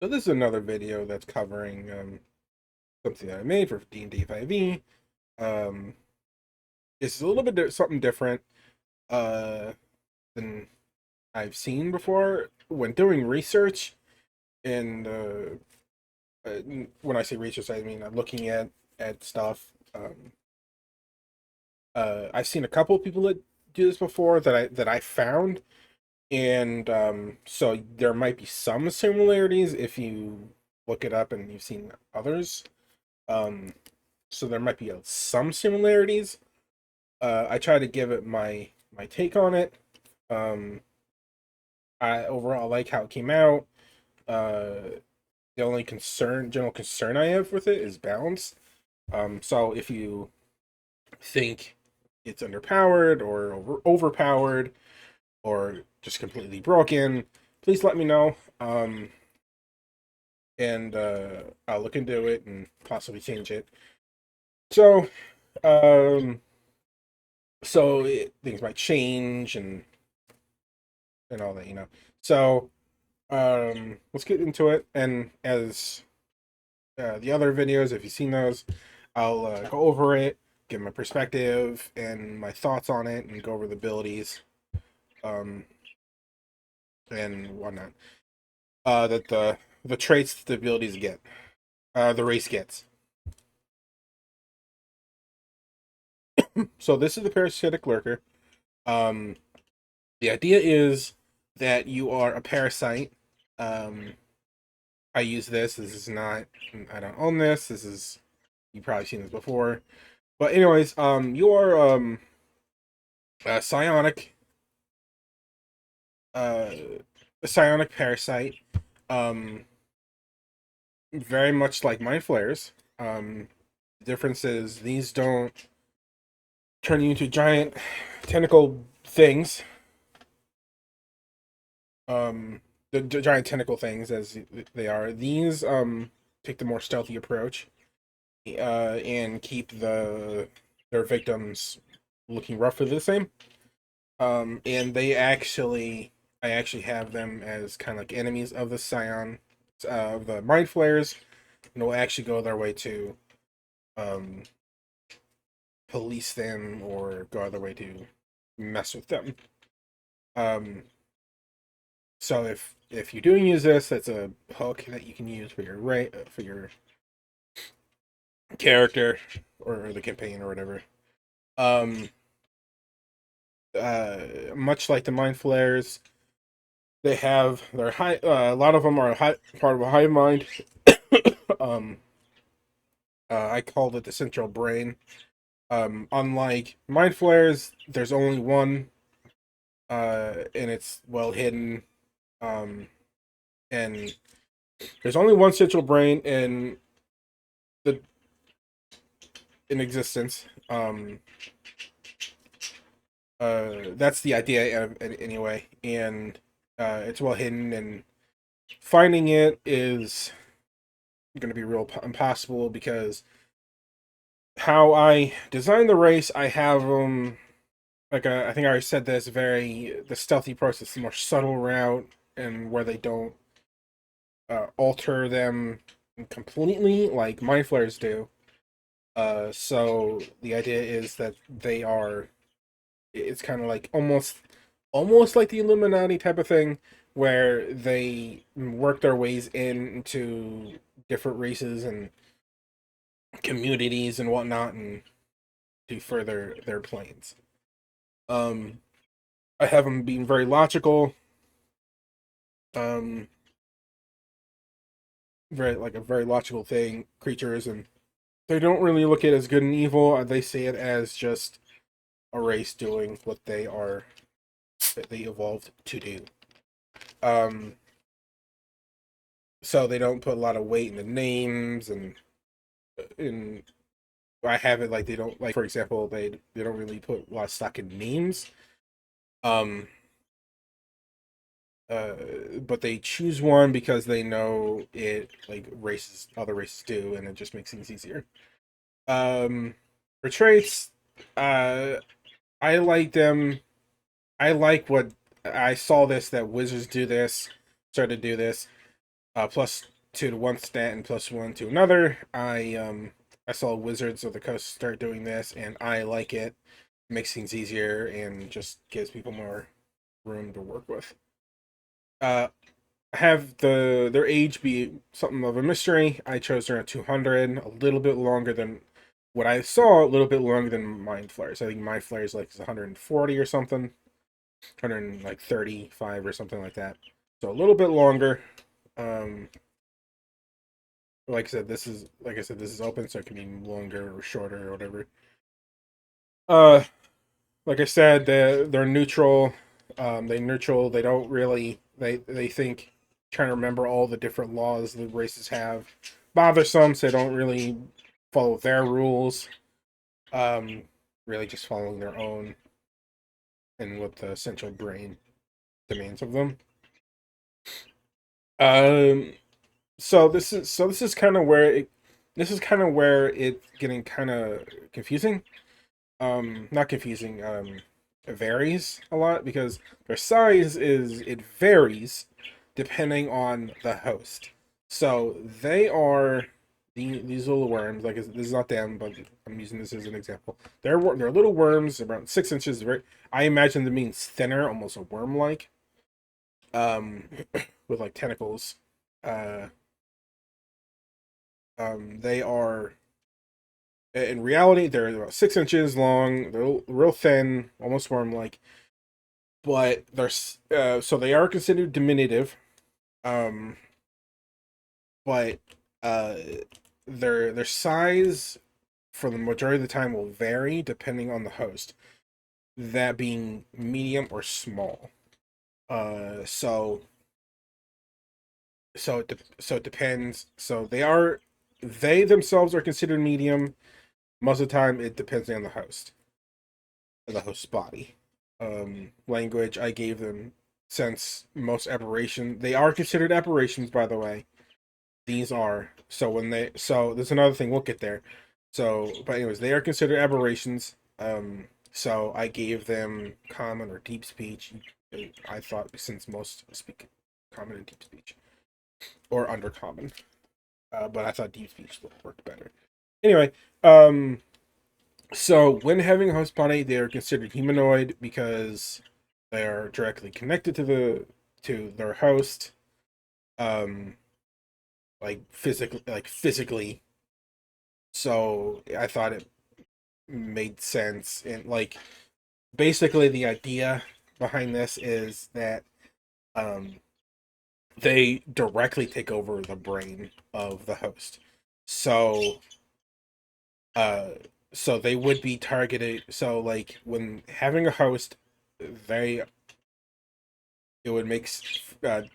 So this is another video that's covering something that I made for D&D 5e. Um, it's a little bit something different uh, than I've seen before when doing research. And uh, when I say research, I mean I'm looking at stuff. I've seen a couple of people that do this before that I found, and so there might be some similarities if you look it up and you've seen others. Um, so there might be some similarities. I try to give it my take on it. I overall like how it came out. The only general concern I have with it is balance. So if you think it's underpowered or overpowered or just completely broken, please let me know. And I'll look into it and possibly change it. So, um, things might change and all that. So let's get into it. And as the other videos, if you've seen those, I'll go over it, give my perspective and my thoughts on it, and go over the abilities um and whatnot. That the traits the abilities get, the race gets. So this is the parasitic lurker. Um, the idea is that you are a parasite. Um, I use this. This is not. I don't own this. This is. You've probably seen this before. But anyways, you are a uh, a psionic parasite. Um, very much like mind flares. The difference is these don't turn you into giant tentacle things. Um, the giant tentacle things as they are. These take the more stealthy approach, and keep their victims looking roughly the same. And I actually have them as kind of like enemies of the Scion, of the Mind Flayers, and will actually go their way to um, police them or go their way to mess with them. Um, so if you do use this, that's a hook that you can use for for your character or the campaign or whatever. Um, Much like the Mind Flayers, they have their high. A lot of them are part of a hive mind. um, I called it the central brain. Unlike mind flares, there's only one, and it's well hidden. Um, and there's only one central brain the in existence. That's the idea anyway, and it's well hidden, and finding it is going to be real impossible because how I design the race, I have like I think I already said this, the stealthy process, the more subtle route, and where they don't alter them completely like mind flares do. So the idea is that they are. It's kind of like almost like the Illuminati type of thing, where they work their ways into different races and communities and whatnot, and do further their plans. Um, I have them being very logical, um, very like a very logical thing creatures, and they don't really look at it as good and evil. They see it as just a race doing what they are that they evolved to do. Um, so they don't put a lot of weight in the names, and in I have it like they don't, like, for example, they don't really put a lot of stock in names. Um, uh, but they choose one because they know it, like races other races do, and it just makes things easier. For traits, uh, I like them. I like what I saw this that wizards do this, started to do this. +2 to one stat and +1 to another. I saw Wizards of the Coast start doing this, and I like it. Makes things easier and just gives people more room to work with. Uh, have their age be something of a mystery. I chose around 200, a little bit longer than what I saw, a little bit longer than Mind Flayers. I think Mind Flayers like 140 or something, 135 or something like that. So a little bit longer. Um, like I said, this is open, so it can be longer or shorter or whatever. Uh, like I said, they're neutral. They neutral. They don't really. They think trying to remember all the different laws the races have bothersome, so they don't really follow their rules. Um, really just following their own and what the central brain demands of them. Um, so this is kind of where it's getting kind of confusing. Not confusing. It varies a lot because their size is it varies depending on the host. So they are these little worms. Like this is not them, but I'm using this as an example. They're little worms, around 6 inches. Very, I imagine them being thinner, almost a worm like, um, with like tentacles. Uh, they are in reality they're about 6 inches long. They're real thin, almost worm like, but they're so they are considered diminutive. Um, but uh, their size for the majority of the time will vary depending on the host. That being medium or small. Uh, so so it depends. So they themselves are considered medium. Most of the time, it depends on the host's body. Language I gave them, since most aberration they are considered aberrations, by the way. These are so there's another thing, we'll get there. So but anyways, they are considered aberrations. So I gave them common or deep speech. I thought since most speak common and deep speech or undercommon, but I thought deep speech worked better. Anyway, so when having a host body, they are considered humanoid because they are directly connected to their host, um, like physically. So I thought it made sense, and like basically the idea behind this is that um, they directly take over the brain of the host. So uh, so they would be targeted. So like when having a host, they it would make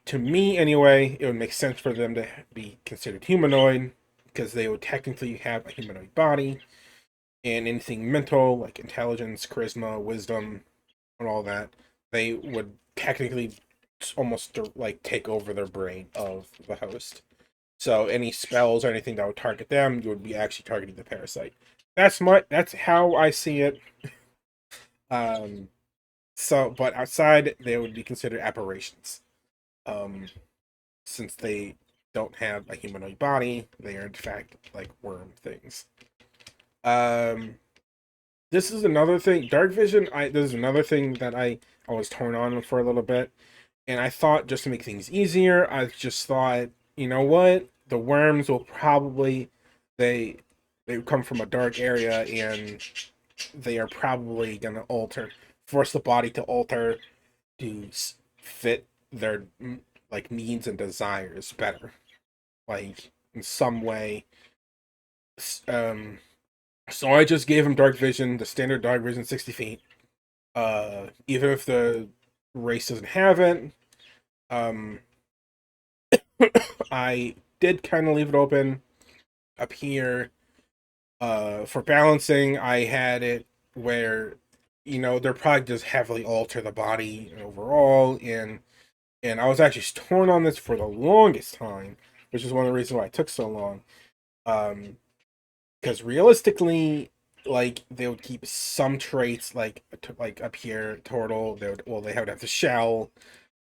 to me anyway, it would make sense for them to be considered humanoid because they would technically have a humanoid body, and anything mental like intelligence, charisma, wisdom, and all that, they would technically almost like take over their brain of the host. So any spells or anything that would target them, you would be actually targeting the parasite. That's how I see it. Um, but outside, they would be considered aberrations. Um, since they don't have a humanoid body, they are in fact like worm things. Um, this is another thing. Dark vision. This is another thing that I was torn on for a little bit, and I thought just to make things easier, I just thought, you know what, the worms will probably they they come from a dark area, and they are probably gonna force the body to alter to fit their like needs and desires better, like in some way. Um, so I just gave him dark vision, the standard dark vision, 60 feet. Even if the race doesn't have it, um, I did kind of leave it open up here. For balancing, I had it where, they're probably just heavily alter the body overall, and I was actually torn on this for the longest time, which is one of the reasons why it took so long. Um, because realistically, like they would keep some traits like up here, turtle. They would, well, they would have the shell.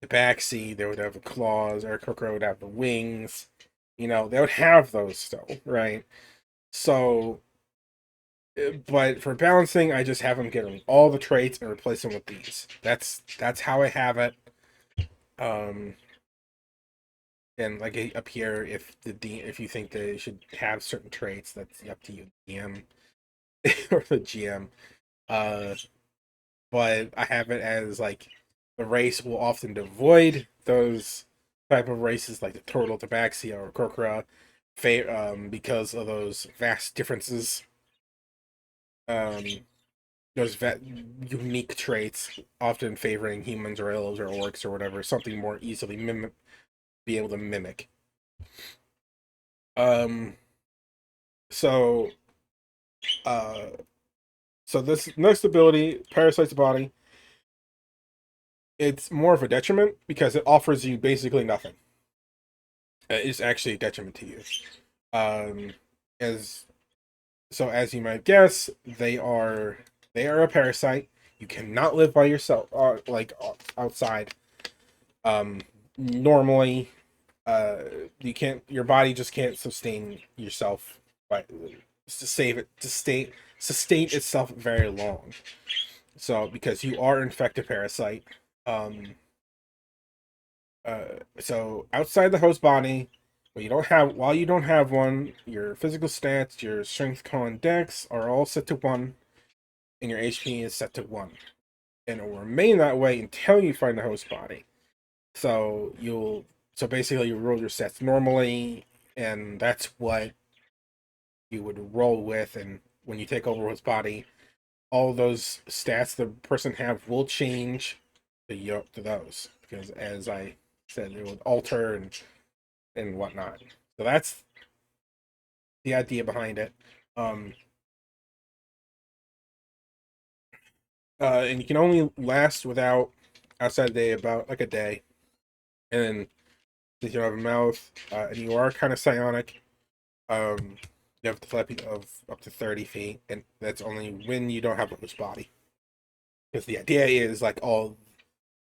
tabaxi, they would have the claws, Aarakocra would have the wings. They would have those still, right? So, but for balancing, I just have them get all the traits and replace them with these. That's how I have it. Um, and like up here, if you think they should have certain traits, that's up to you, DM or the GM. Uh, but I have it as like the race will often avoid those type of races like the turtle, tabaxi, or Korkra, because of those vast differences. Um, those unique traits, often favoring humans or elves or orcs or whatever, something more easily be able to mimic. Um, so, uh, so this next ability, Parasite's Body, it's more of a detriment because it offers you basically nothing. It's actually a detriment to you. Um, as as you might guess, they are a parasite. You cannot live by yourself, outside. Um, Normally, uh, you can't. Your body just can't sustain yourself, but to save it to stay sustain itself very long. So because you are infected parasite, um, so outside the host body, while you don't have one, your physical stats, your strength, con, dex are all set to 1, and your HP is set to 1, and it will remain that way until you find the host body. So basically you roll your sets normally, and that's what you would roll with. And when you take over host body, all those stats the person have will change to those, because as I said, it would alter and whatnot. So that's the idea behind it. Um, and you can only last without outside the day about like a day. And then since you don't have a mouth, and you are kind of psionic, you have the telepathy of up to 30 feet, and that's only when you don't have a loose body. Because the idea is like all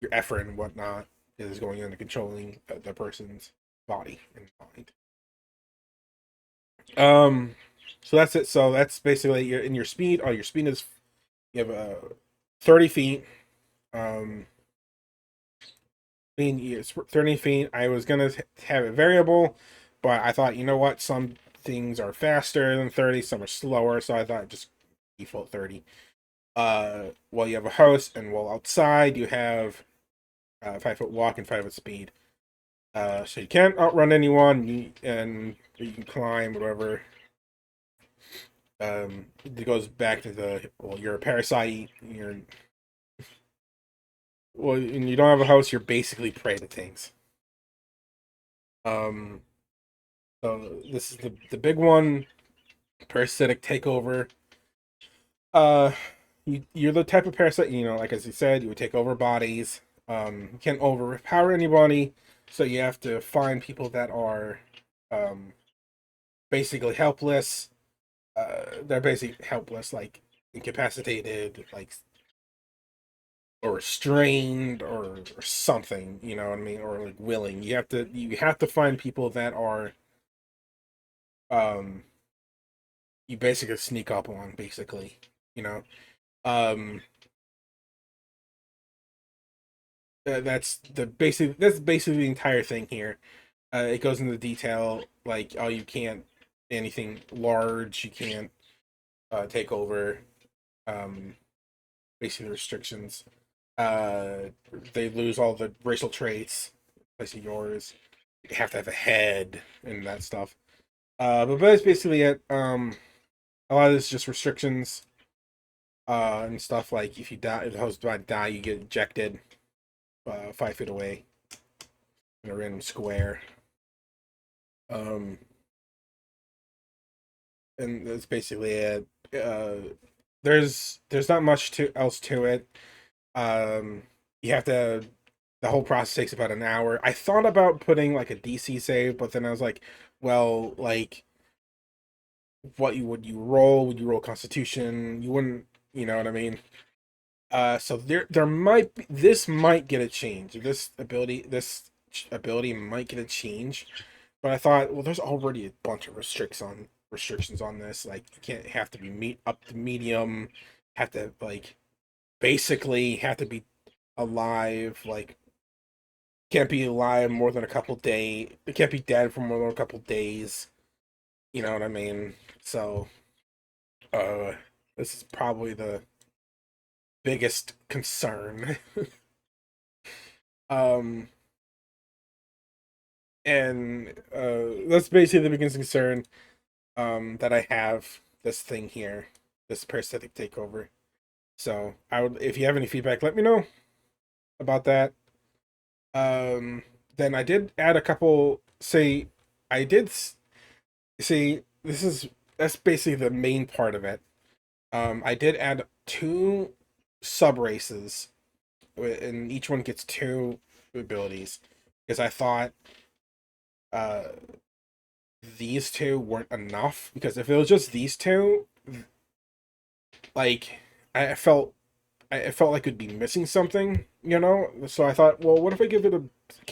your effort and whatnot is going into controlling the person's body and mind. Um, so that's it. So that's basically in your speed. Oh, your speed is you have 30 feet. Um, I mean, it's 30 feet. I was gonna have it variable, but I thought, you know what? Some things are faster than 30, some are slower, so I thought just default 30. While you have a host, and while outside, you have 5-foot walk and 5-foot speed. So you can't outrun anyone, and you can climb, whatever. It goes back to you're a parasite. When you don't have a host, you're basically prey to things. Um, so this is the big one, parasitic takeover. Uh, you're the type of parasite, like as you said, you would take over bodies. You can't overpower anybody, so you have to find people that are um basically helpless. They're basically helpless, like incapacitated, like or restrained or something. You know what I mean? Or like willing. You have to find people that are um you basically sneak up on, basically. You know. Um, that's basically the entire thing here. It goes into detail like, oh, you can't anything large, you can't take over. Um, Basically restrictions. Uh, they lose all the racial traits. Place of yours. You have to have a head and that stuff. But that's basically it. A lot of this is just restrictions. And stuff like if the host die, you get ejected 5 feet away in a random square. Um, and that's basically it. There's not much else to it. You have to. The whole process takes about an hour. I thought about putting like a DC save, but then I was like, well, like, what would you roll? Would you roll Constitution? You wouldn't, you know what I mean? So there might be, this might get a change. This ability might get a change. But I thought, well, there's already a bunch of restrictions on this. Like you can't have to be meat up to medium, have to like basically have to be alive. Like can't be alive more than a couple days. It can't be dead for more than a couple days. You know what I mean? So, uh, this is probably the biggest concern. um, and that's basically the biggest concern. That I have this thing here, this parasitic takeover. So I would, if you have any feedback, let me know about that. Um, then I did add a couple. Say, I did see this is that's basically the main part of it. I did add two sub races, and each one gets two abilities because I thought uh these two weren't enough. Because if it was just these two, like I felt I felt like it'd be missing something, you know. So I thought, well, what if I give it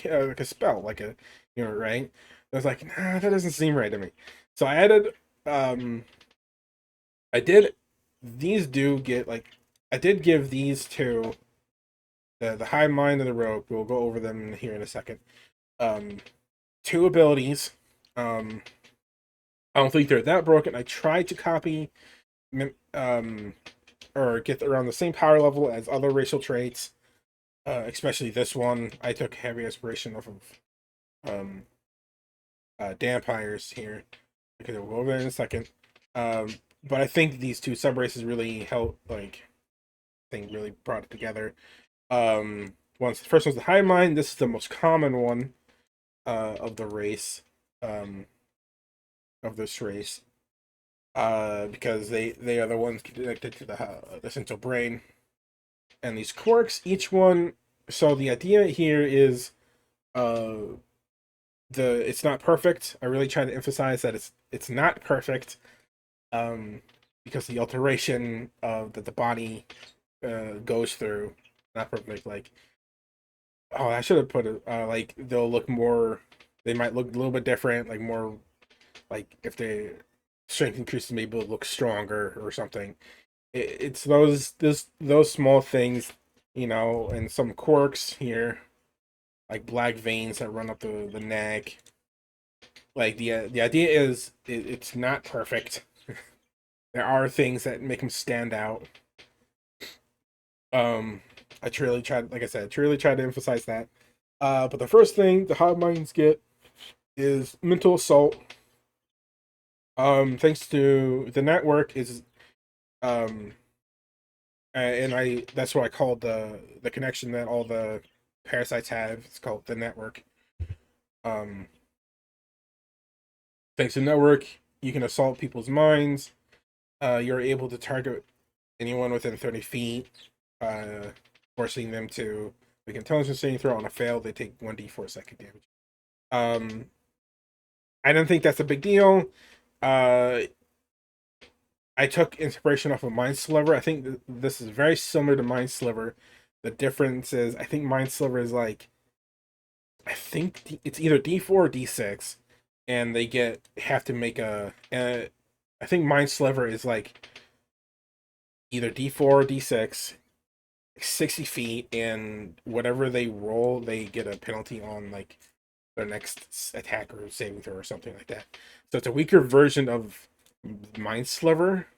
like a spell, like a, you know, right? I was like, nah, that doesn't seem right to me. So I added, um, I did. These do get like, I did give these two the high mind and the rogue. We'll go over them here in a second. Um, two abilities. Um, I don't think they're that broken. I tried to copy, um, or get around the same power level as other racial traits. Especially this one. I took heavy inspiration off of um, Dampires here. Okay, we'll go over there in a second. But I think these two sub races really help. Like, I think really brought it together. Once the first one's the high mind. This is the most common one of the race. Um, of this race. Because they are the ones connected to the central brain. And these quirks, each one. So the idea here is uh the it's not perfect. I really try to emphasize that it's not perfect, um, because the alteration that the body goes through, not perfect. Like, oh, I should have put it like they'll look more. They might look a little bit different, like more like if they strength increases, maybe it'll look stronger or something. It's those small things, you know, and some quirks here, like black veins that run up the neck. Like the idea is it's not perfect. There are things that make them stand out. Um, I truly tried, like I said, truly tried to emphasize that. But the first thing the hive minds get is mental assault. Thanks to the network is um, and I that's what I called the connection that all the parasites have. It's called the network. Um, thanks to the network, you can assault people's minds. You're able to target anyone within 30 feet, uh, forcing them to make an intelligence saving throw. On a fail, they take 1d4 psychic damage. Um, I don't think that's a big deal. Uh, I took inspiration off of Mind Sliver. I think this is very similar to Mind Sliver. The difference is, I think Mind Sliver is like, I think it's either D4 or D6, and they have to make I think Mind Sliver is like either D4 or D6, 60 feet, and whatever they roll, they get a penalty on like their next attack or saving throw or something like that. So it's a weaker version of Mind Sliver,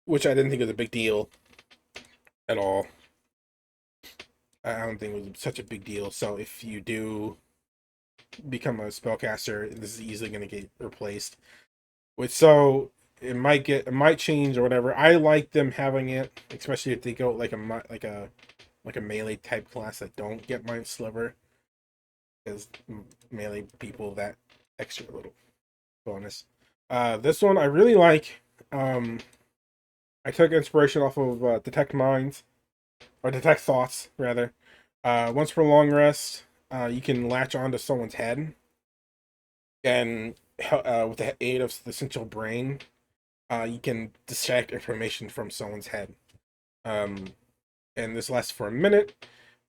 which I didn't think was a big deal at all. I don't think it was such a big deal. So if you do become a spellcaster, this is easily going to get replaced. Which so it might change or whatever. I like them having it, especially if they go like a melee type class that don't get Mind Sliver, because melee people that extra little bonus. This one I really like. Um, I took inspiration off of Detect Minds or Detect Thoughts rather. Once per long rest, you can latch onto someone's head, and with the aid of the central brain, you can distract information from someone's head. Um, and this lasts for a minute.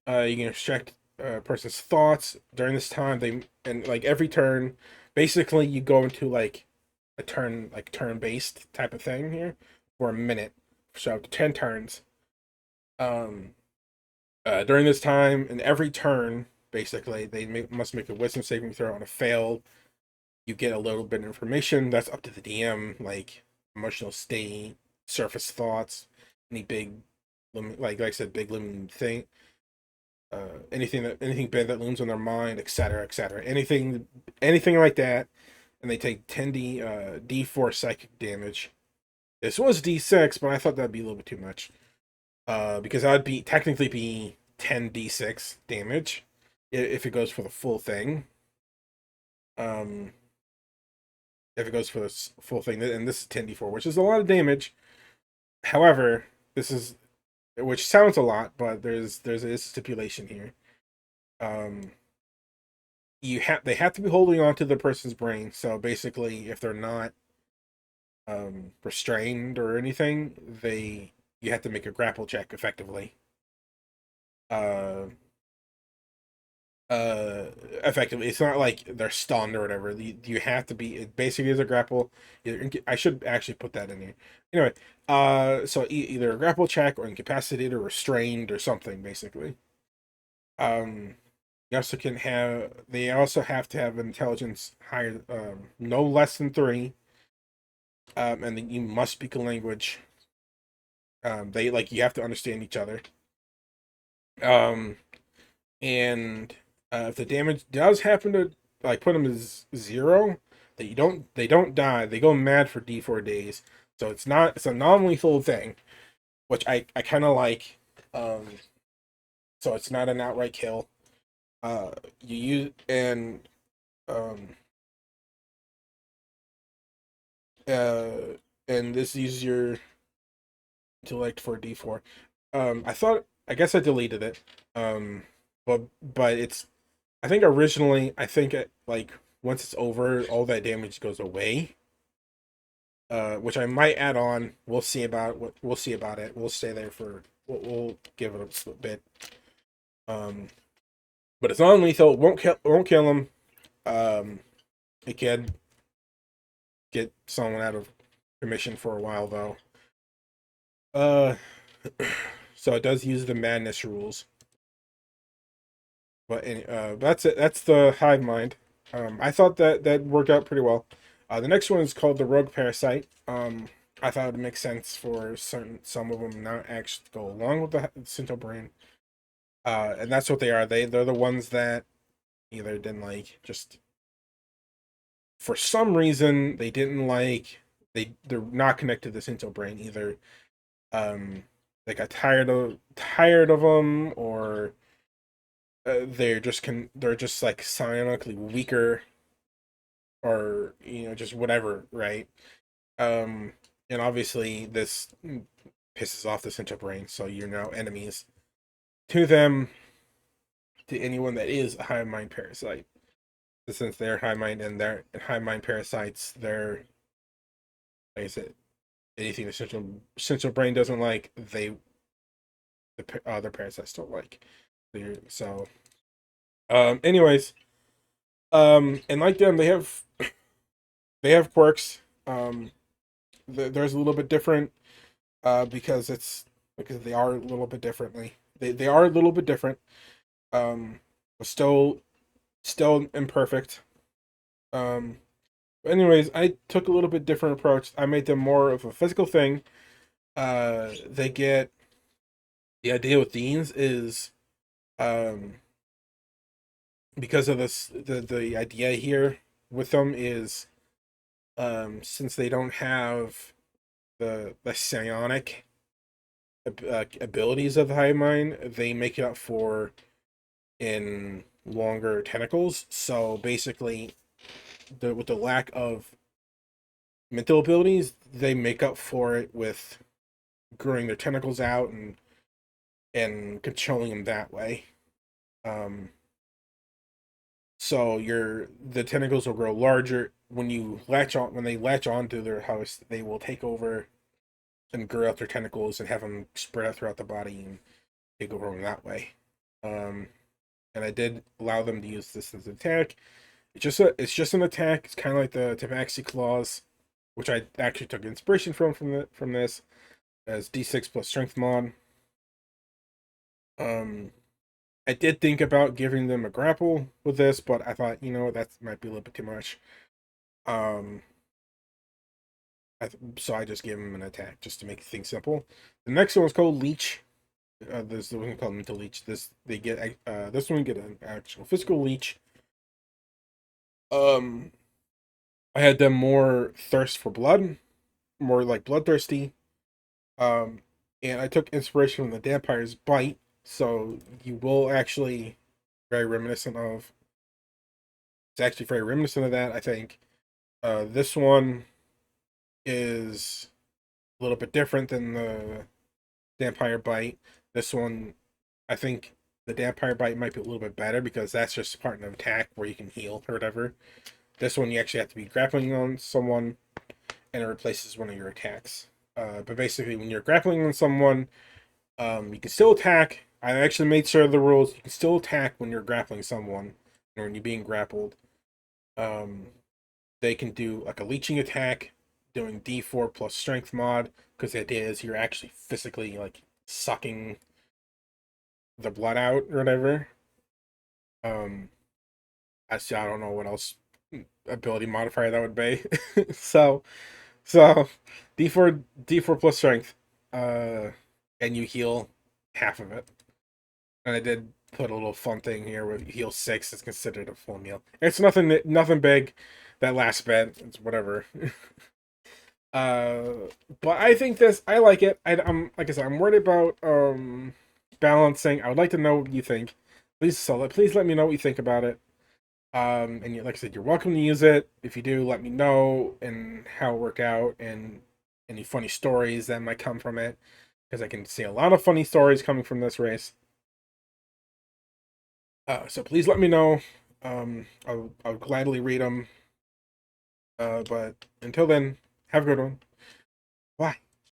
You can extract a person's thoughts during this time. They and like every turn, basically you go into like a turn based type of thing here for a minute, so up to 10 turns. Um, during this time, and every turn, basically must make a wisdom saving throw. On a fail, you get a little bit of information that's up to the DM, like emotional state, surface thoughts, any big, like I said, big limiting thing, anything bad that looms on their mind, etc., etc. Anything like that, and they take 10 D4 psychic damage. This was D6, but I thought that'd be a little bit too much. Because that would be technically be 10 D6 damage if it goes for the full thing. Um, if it goes for the full thing, and this is 10 D4, which is a lot of damage. However, this is which sounds a lot, but there's a stipulation here. Um, they have to be holding on to the person's brain. So basically, if they're not restrained or anything, you have to make a grapple check effectively. Uh, uh Effectively, it's not like they're stunned or whatever. You have to be, it basically is a grapple. I should actually put that in here anyway. So either a grapple check or incapacitated or restrained or something basically. You also can have They also have to have intelligence higher, no less than 3. And then you must speak a language. They like You have to understand each other. um and if the damage does happen to like put them as 0, they don't die. They go mad for D4 days. So it's a non-lethal thing, which I kind of like. Um, so it's not an outright kill. You use um uh and this uses your intellect for D4. I guess I deleted it. Um, but it's I think originally, like once it's over, all that damage goes away. Which I might add on. We'll see about it. We'll stay there for. We'll give it a bit. Um, but it's non-lethal. Won't kill him. Um, it can get someone out of commission for a while though. Uh, so it does use the madness rules. That's it. That's the hive mind. I thought that worked out pretty well. The next one is called the rogue parasite. I thought it would make sense for some of them not actually go along with the Sinto brain. And that's what they are. They're the ones that either didn't like, just for some reason they didn't like, they're not connected to the Sinto brain either. Um, they got tired of them, or they're just like psionically weaker, or just whatever, right? Um, and obviously this pisses off the Central Brain, so you're now enemies to them, to anyone that is a hive mind parasite. Since they're hive mind and they're hive mind parasites, they're, like I said, anything the Central Brain doesn't like, the other parasites don't like. So, anyways, and like them, they have quirks. There's a little bit different, because they are a little bit differently. They are a little bit different. But still imperfect. Um, but anyways, I took a little bit different approach. I made them more of a physical thing. They get The idea with Deans is, um because of the idea here with them is, since they don't have the psionic abilities of the hive mind, they make it up for in longer tentacles. So basically, with the lack of mental abilities, they make up for it with growing their tentacles out and controlling them that way. Um, so the tentacles will grow larger when they latch onto their house. They will take over and grow out their tentacles and have them spread out throughout the body and take over them that way. Um, and I did allow them to use this as an attack. It's just an attack. It's kind of like the Tabaxi claws, which I actually took inspiration from this as D6 plus strength mod. Um, I did think about giving them a grapple with this, but I thought, that might be a little bit too much. Um, so I just gave them an attack just to make things simple. The next one is called Leech. There's the one called Mental Leech. This one get an actual physical leech. Um, I had them more thirst for blood, more like bloodthirsty. Um, and I took inspiration from the vampire's bite, so you will actually very reminiscent of. It's actually very reminiscent of that. I think this one is a little bit different than the vampire bite. This one, I think the vampire bite might be a little bit better because that's just part of an attack where you can heal or whatever. This one, you actually have to be grappling on someone, and it replaces one of your attacks. But basically, when you're grappling on someone, you can still attack. I actually made sure of the rules. You can still attack when you're grappling someone, or when you're being grappled. Um, they can do like a leeching attack, doing D4 plus strength mod, because the idea is you're actually physically like sucking the blood out or whatever. Um, I don't know what else ability modifier that would be. so so D4 plus strength, uh, and you heal half of it. And I did put a little fun thing here where you heal 6 is considered a full meal. It's nothing big. That last bit, it's whatever. uh, but I think I like it. I'm like I said, I'm worried about balancing. I would like to know what you think. Please let me know what you think about it. And like I said, you're welcome to use it. If you do, let me know and how it work out and any funny stories that might come from it, because I can see a lot of funny stories coming from this race. So please let me know. I'll gladly read them. But until then, have a good one. Bye.